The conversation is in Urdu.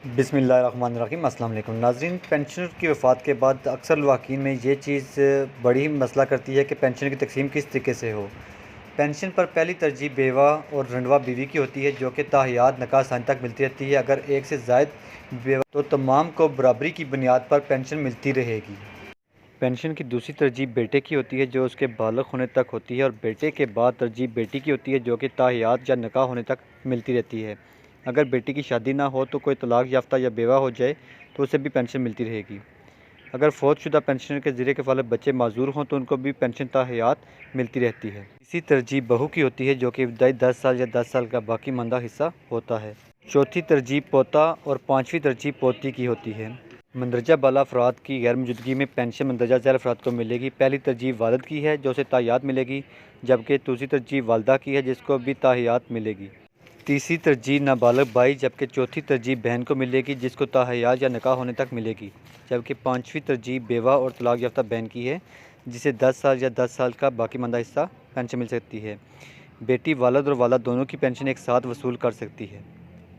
بسم اللہ الرحمن الرحیم۔ السلام علیکم ناظرین، پینشنر کی وفات کے بعد اکثر الواقعین میں یہ چیز بڑی مسئلہ کرتی ہے کہ پینشن کی تقسیم کس طریقے سے ہو۔ پینشن پر پہلی ترجیح بیوہ اور رنڈوا بیوی کی ہوتی ہے، جو کہ تا حیات نکاح ثانی تک ملتی رہتی ہے۔ اگر ایک سے زائد بیوہ تو تمام کو برابری کی بنیاد پر پینشن ملتی رہے گی۔ پینشن کی دوسری ترجیح بیٹے کی ہوتی ہے، جو اس کے بالغ ہونے تک ہوتی ہے، اور بیٹے کے بعد ترجیح بیٹی کی ہوتی ہے، جو کہ تا حیات یا نکاح ہونے تک ملتی رہتی ہے۔ اگر بیٹی کی شادی نہ ہو تو کوئی طلاق یافتہ یا بیوہ ہو جائے تو اسے بھی پینشن ملتی رہے گی۔ اگر فوت شدہ پینشنر کے زیر کفالت بچے معذور ہوں تو ان کو بھی پینشن تا حیات ملتی رہتی ہے۔ تیسری ترجیح بہو کی ہوتی ہے، جو کہ ابتدائی 10 سال یا 10 سال کا باقی ماندہ حصہ ہوتا ہے۔ چوتھی ترجیح پوتا اور پانچویں ترجیح پوتی کی ہوتی ہے۔ مندرجہ بالا افراد کی غیر موجودگی میں پینشن مندرجہ ذیل افراد کو ملے گی۔ پہلی ترجیح والد کی ہے، جو اسے تا حیات ملے گی، جبکہ دوسری ترجیح والدہ کی ہے، جس کو بھی تا حیات ملے گی۔ تیسری ترجیح نابالغ بھائی، جبکہ چوتھی ترجیح بہن کو ملے گی، جس کو تا حیات یا نکاح ہونے تک ملے گی، جبکہ پانچویں ترجیح بیوہ اور طلاق یافتہ بہن کی ہے، جسے 10 سال یا 10 سال کا باقی ماندہ حصہ پینشن مل سکتی ہے۔ بیٹی والد اور والدہ دونوں کی پینشن ایک ساتھ وصول کر سکتی ہے۔